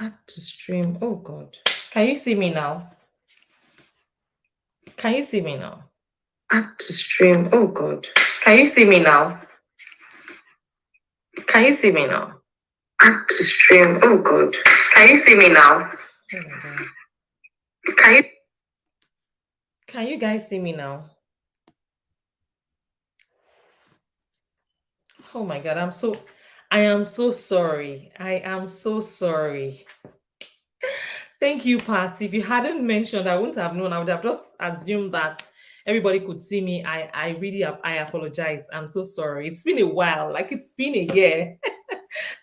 Add to stream. Oh God. Can you see me now? Can you see me now? Add to stream. Oh God. Can you see me now? Can you see me now? Add to stream. Oh God. Can you see me now? Oh my God. Can you guys see me now? Oh my God. I am so sorry. I am so sorry. Thank you, Pat. If you hadn't mentioned, I wouldn't have known. I would have just assumed that everybody could see me. I really I apologize. I'm so sorry. It's been a while. Like it's been a year.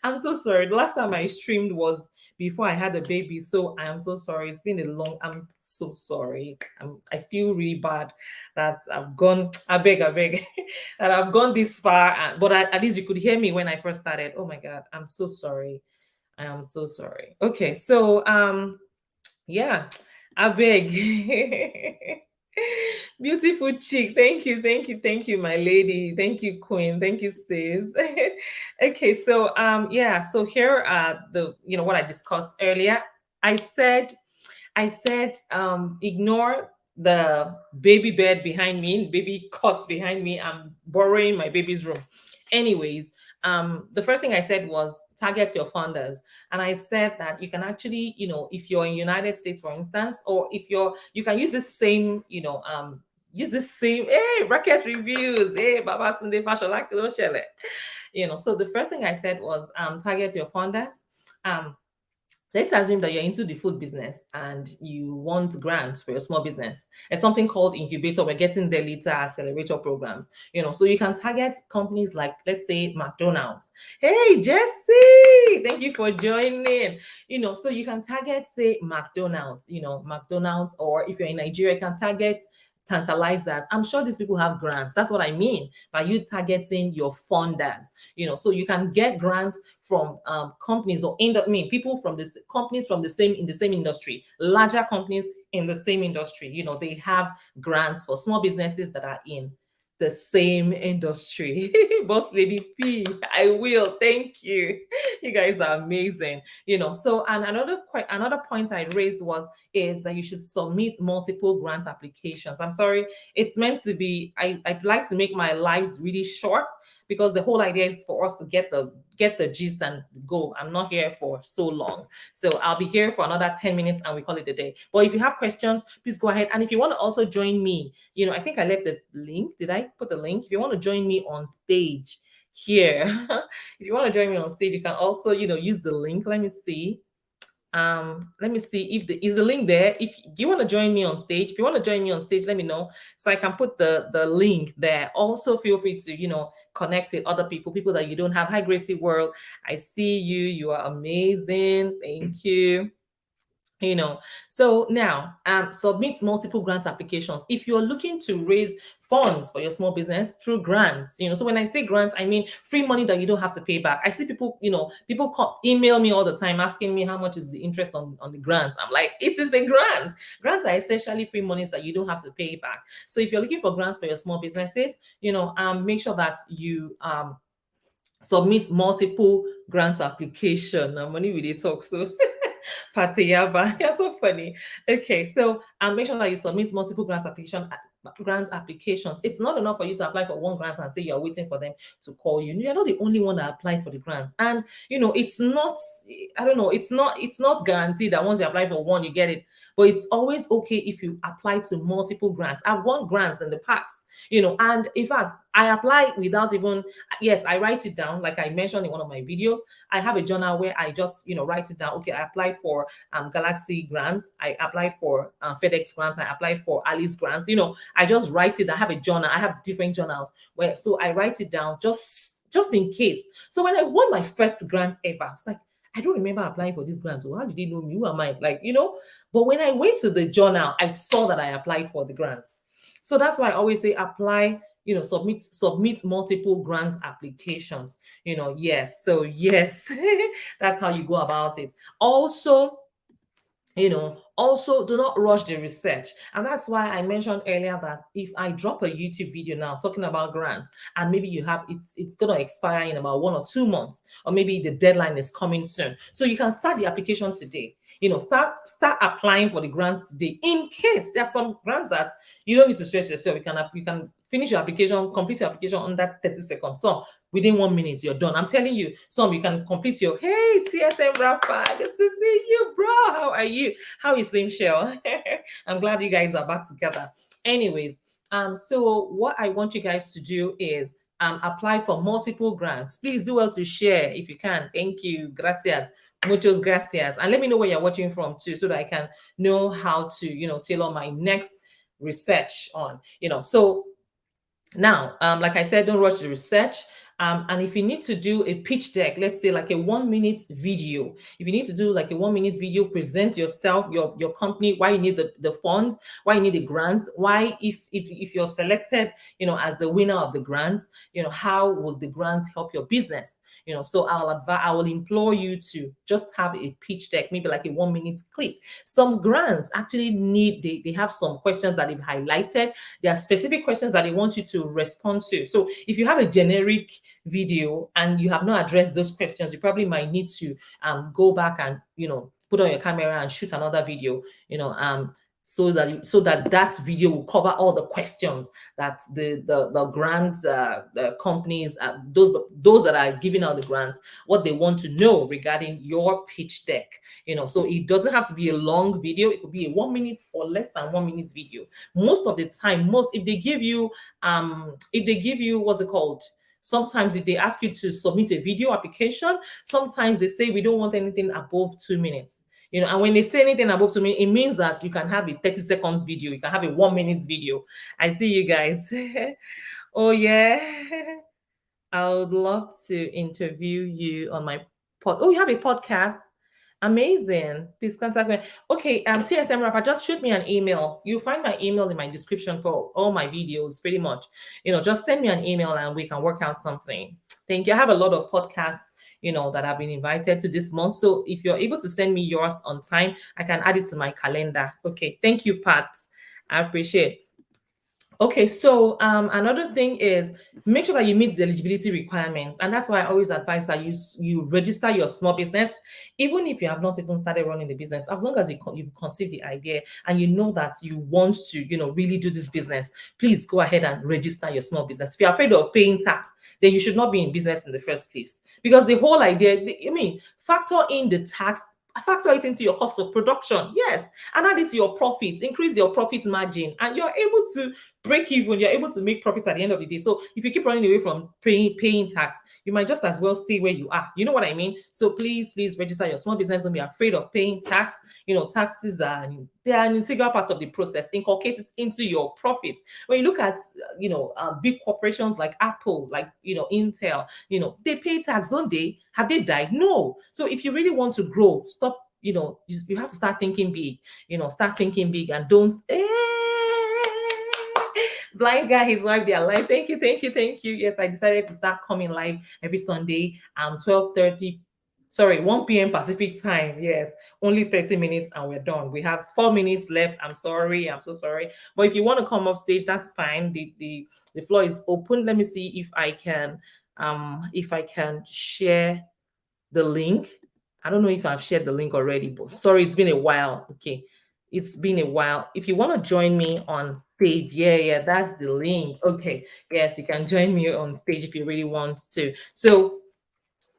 I'm so sorry. The last time I streamed was before I had a baby. So I am so sorry. It's been a long, I'm so sorry. I feel really bad that I've gone, I beg, that I've gone this far. But at least you could hear me when I first started. Oh my God. I'm so sorry. I am so sorry. Okay. So, yeah, I beg. Beautiful chick. Thank you, my lady. Thank you, queen. Thank you, sis. Okay, so yeah, so here are the what I discussed earlier. I said ignore the baby bed behind me, baby cots behind me. I'm borrowing my baby's room. Anyways, the first thing I said was target your funders. And I said that you can actually, if you're in United States, for instance, or if you can use the same, use the same, hey, Racket Reviews, hey, Baba Tunde Fashion, like, don't share it. So the first thing I said was target your funders. Let's assume that you're into the food business and you want grants for your small business. There's something called incubator. We're getting there later, accelerator programs. So you can target companies like, let's say, McDonald's. Hey, Jesse, thank you for joining. So you can target, say, McDonald's, or if you're in Nigeria, you can target tantalizers. I'm sure these people have grants. That's what I mean by you targeting your funders. So you can get grants from companies or people from this companies from the same industry, larger companies in the same industry. They have grants for small businesses that are in the same industry. Boss Lady P, I will. Thank you. You guys are amazing. So and another point I raised is that you should submit multiple grant applications. I'm sorry, it's meant to be. I'd like to make my lives really short because the whole idea is for us to get the gist and go. I'm not here for so long. So I'll be here for another 10 minutes and we call it a day. But if you have questions, please go ahead. And if you want to also join me, I think I left the link. Did I put the link? If you want to join me on stage here, if you want to join me on stage, you can also, use the link. Let me see. Let me see if is the link there. If you want to join me on stage, if you want to join me on stage, let me know so I can put the link there. Also feel free to connect with other people that you don't have. Hi Gracie World, I see you are amazing. Thank you. So now submit multiple grant applications if you're looking to raise funds for your small business through grants. So when I say grants, I mean free money that you don't have to pay back. I see people email me all the time asking me how much is the interest on the grants. I'm like, it is a grant. Grants are essentially free monies that you don't have to pay back. So if you're looking for grants for your small businesses, make sure that you submit multiple grant application. Now money we talk so Patiyaba. You're so funny. Okay, so make sure that you submit multiple grant applications. It's not enough for you to apply for one grant and say you're waiting for them to call you. You're not the only one that applied for the grant. And it's not, I don't know, it's not guaranteed that once you apply for one, you get it. But it's always okay if you apply to multiple grants. I've won grants in the past, and in fact, I apply without even, yes, I write it down, like I mentioned in one of my videos. I have a journal where I just, write it down. Okay, I applied for Galaxy grants. I applied for FedEx grants. I applied for Alice grants. I just write it. I have a journal. I have different journals so I write it down just in case. So when I won my first grant ever, I was like, I don't remember applying for this grant. How did they know me? Who am I? But when I went to the journal, I saw that I applied for the grant. So that's why I always say apply, submit multiple grant applications. Yes. So yes, that's how you go about it. Also, Also do not rush the research. And that's why I mentioned earlier that if I drop a YouTube video now talking about grants, and maybe you have it's going to expire in about 1 or 2 months, or maybe the deadline is coming soon, so you can start the application today. Start applying for the grants today, in case there's some grants that you don't need to stress yourself. You can finish your application, complete your application under 30 seconds. So within 1 minute, you're done. I'm telling you, some you can complete your, hey, TSM rapper, good to see you, bro. How are you? How is Slim Shell? I'm glad you guys are back together. Anyways, so what I want you guys to do is apply for multiple grants. Please do well to share if you can. Thank you. Gracias. Muchos gracias. And let me know where you're watching from too, so that I can know how to, tailor my next research on, so now, like I said, don't rush the research. And if you need to do a pitch deck, let's say like a 1 minute video, if you need to do like a 1 minute video, present yourself, your company, why you need the funds, why you need the grants, why if you're selected, as the winner of the grants, how will the grants help your business? So I will implore you to just have a pitch deck, maybe like a 1 minute clip. Some grants actually they have some questions that they've highlighted. There are specific questions that they want you to respond to. So if you have a generic video and you have not addressed those questions, you probably might need to go back and put on your camera and shoot another video, so that video will cover all the questions that the grants the companies, those that are giving out the grants, what they want to know regarding your pitch deck. So it doesn't have to be a long video. It could be a 1 minute or less than 1 minute video. Most of the time, if they give you what's it called, sometimes if they ask you to submit a video application, sometimes they say we don't want anything above 2 minutes. And when they say anything above 2 minutes, it means that you can have a 30 seconds video, you can have a 1 minute video. I see you guys. Oh yeah. I would love to interview you on my you have a podcast? Amazing. Please contact me. Okay, TSM Rapper, just shoot me an email. You'll find my email in my description for all my videos, pretty much. Just send me an email and we can work out something. Thank you. I have a lot of podcasts, that I've been invited to this month. So if you're able to send me yours on time, I can add it to my calendar. Okay, thank you, Pat. I appreciate it. Okay, so another thing is make sure that you meet the eligibility requirements, and that's why I always advise that you register your small business, even if you have not even started running the business. As long as you conceive the idea and you know that you want to, really do this business, please go ahead and register your small business. If you're afraid of paying tax, then you should not be in business in the first place, because the whole idea, factor in the tax. Factor it into your cost of production, yes, and add it to your profits, increase your profit margin, and you're able to break even, you're able to make profits at the end of the day. So if you keep running away from paying tax, you might just as well stay where you are. You know what I mean? So please register your small business. Don't be afraid of paying tax. Taxes are an integral part of the process. Inculcate it into your profits. When you look at big corporations like Apple, like Intel, they pay tax, don't they? Have they died? No. So if you really want to grow, stop. You have to start thinking big. Start thinking big and don't. Blind guy, his wife, they are live. Thank you. Yes, I decided to start coming live every Sunday, 12:30. Sorry, 1 p.m. Pacific time. Yes, only 30 minutes and we're done. We have 4 minutes left. I'm so sorry. But if you want to come up stage, that's fine. The floor is open. Let me see if I can share the link. I don't know if I've shared the link already, but sorry, it's been a while. Okay. It's been a while. If you want to join me on stage, yeah, that's the link. Okay. Yes, you can join me on stage if you really want to. So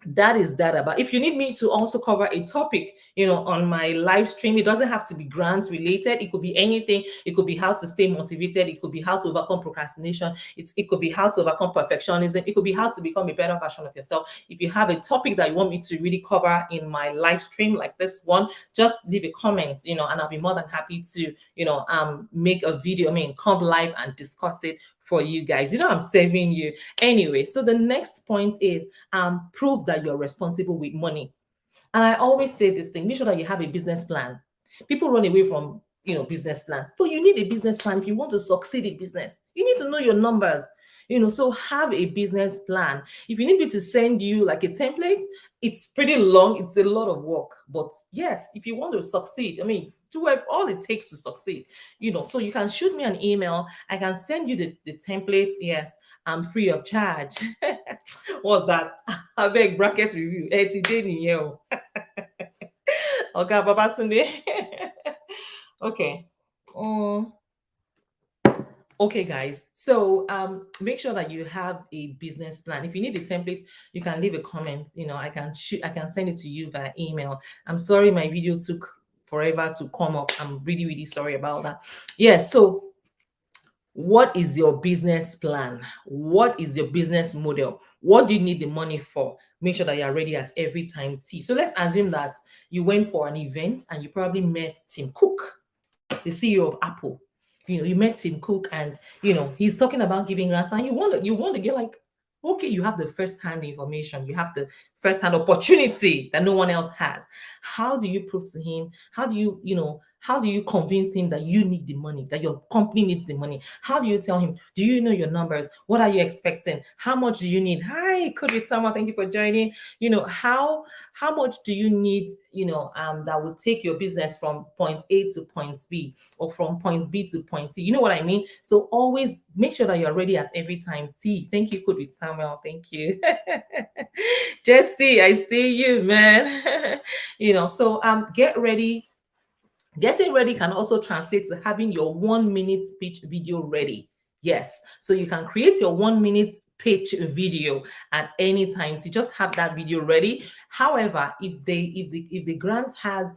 that is that about. If you need me to also cover a topic, on my live stream, it doesn't have to be grant related. It could be anything. It could be how to stay motivated. It could be how to overcome procrastination. It could be how to overcome perfectionism. It could be how to become a better version of yourself. If you have a topic that you want me to really cover in my live stream like this one, just leave a comment, and I'll be more than happy to, make a video. Come live and discuss it for you guys. I'm saving you. Anyway, so the next point is prove that you're responsible with money. And I always say this thing: make sure that you have a business plan. People run away from business plan, but you need a business plan if you want to succeed in business. You need to know your numbers. So have a business plan. If you need me to send you like a template, it's pretty long, it's a lot of work. But yes, if you want to succeed, I mean, do all it takes to succeed. So you can shoot me an email. I can send you the templates. Yes, I'm free of charge. What's that? I beg bracket review. Okay, Babatunde. Okay. Um, okay, guys. So make sure that you have a business plan. If you need the template, you can leave a comment. I can send it to you via email. I'm sorry my video took forever to come up. I'm really, really sorry about that. Yeah, so what is your business plan? What is your business model? What do you need the money for? Make sure that you're ready at every time T. So let's assume that you went for an event and you probably met Tim Cook, the CEO of Apple. You met Tim Cook, and he's talking about giving grants, and you're like, okay, you have the first-hand information, you have the first-hand opportunity that no one else has. How do you prove to him? How do you convince him that you need the money, that your company needs the money? How do you tell him? Do you know your numbers? What are you expecting? How much do you need? Hi, Could Be Summer. Thank you for joining. How much do you need, that will take your business from point A to point B, or from point B to point C? You know what I mean? So always make sure that you're ready at every time T. Thank you, Could Be Samuel. Thank you. Jesse, I see you, man. So get ready. Getting ready can also translate to having your 1 minute pitch video ready. Yes, so you can create your 1 minute pitch video at any time to just have that video ready. However, if the grant has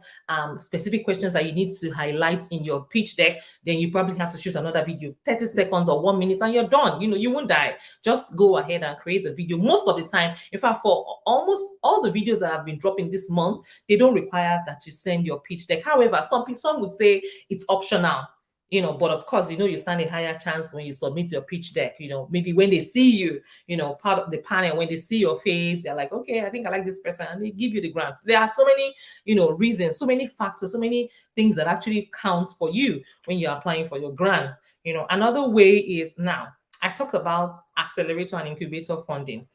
specific questions that you need to highlight in your pitch deck, then you probably have to shoot another video, 30 seconds or 1 minute, and you're done. You won't die. Just go ahead and create the video. Most of the time, in fact, for almost all the videos that have been dropping this month, they don't require that you send your pitch deck. However, some would say it's optional. But of course, you stand a higher chance when you submit your pitch deck. Maybe when they see you, part of the panel, when they see your face, they're like, okay, I think I like this person, and they give you the grants. There are so many, reasons, so many factors, so many things that actually counts for you when you're applying for your grants. Another way is, now I talked about accelerator and incubator funding.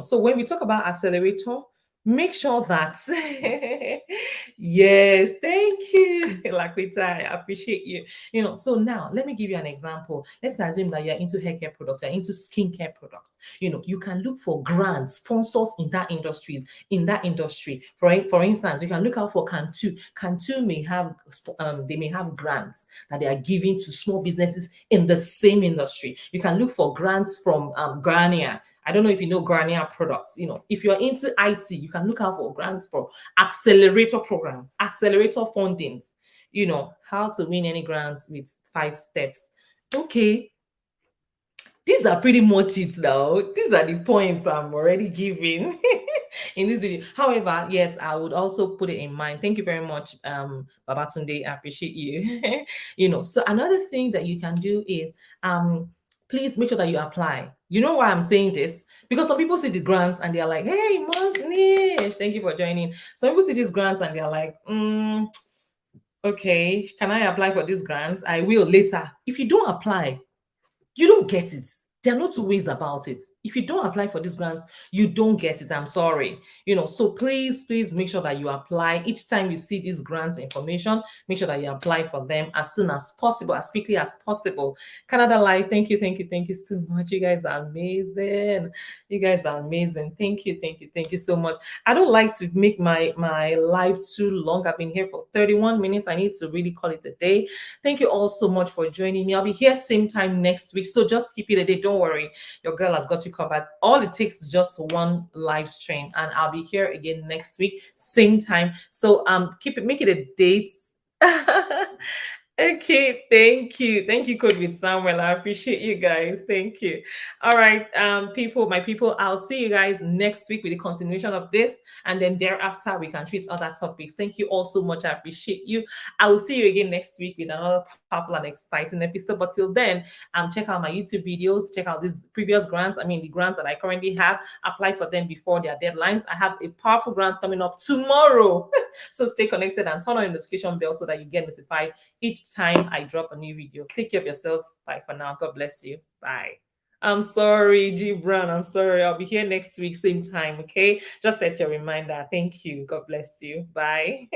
So when we talk about accelerator, make sure that yes, thank you, Laquita, I appreciate you. So now let me give you an example. Let's assume that you're into hair care products, you're into skincare products. You can look for grants, sponsors in that industry. For instance, you can look out for Cantu. Cantu may have they may have grants that they are giving to small businesses in the same industry. You can look for grants from Garnier. I don't know if you know Garnier products. If you're into IT, you can look out for grants for accelerator programs, accelerator fundings. How to win any grants with 5 steps. Okay, these are pretty much it now. These are the points I'm already giving in this video. However, yes, I would also put it in mind. Thank you very much, Babatunde. I appreciate you. So another thing that you can do is please make sure that you apply. You know why I'm saying this? Because some people see the grants and they're like, hey, Niche, thank you for joining. Some people see these grants and they're like, okay, can I apply for these grants? I will later. If you don't apply, you don't get it. There are no two ways about it. If you don't apply for these grants, you don't get it. I'm sorry. So please make sure that you apply. Each time you see these grants information, make sure that you apply for them as soon as possible, as quickly as possible. Canada Live, thank you so much. You guys are amazing. You guys are amazing. Thank you so much. I don't like to make my live too long. I've been here for 31 minutes. I need to really call it a day. Thank you all so much for joining me. I'll be here same time next week, so just keep it a day. Don't worry, your girl has got you covered. All it takes is just one live stream, and I'll be here again next week, same time. So make it a date. Okay, thank you, Code with Samuel. I appreciate you guys. Thank you. All right, my people, I'll see you guys next week with the continuation of this, and then thereafter we can treat other topics. Thank you all so much. I appreciate you. I will see you again next week with another powerful and exciting episode. But till then, check out my YouTube videos, check out these previous grants. The grants that I currently have, apply for them before their deadlines. I have a powerful grants coming up tomorrow. So stay connected and turn on the notification bell so that you get notified each time I drop a new video. Take care of yourselves. Bye for now. God bless you. Bye. I'm sorry, Gibran. I'm sorry. I'll be here next week, same time. Okay. Just set your reminder. Thank you. God bless you. Bye.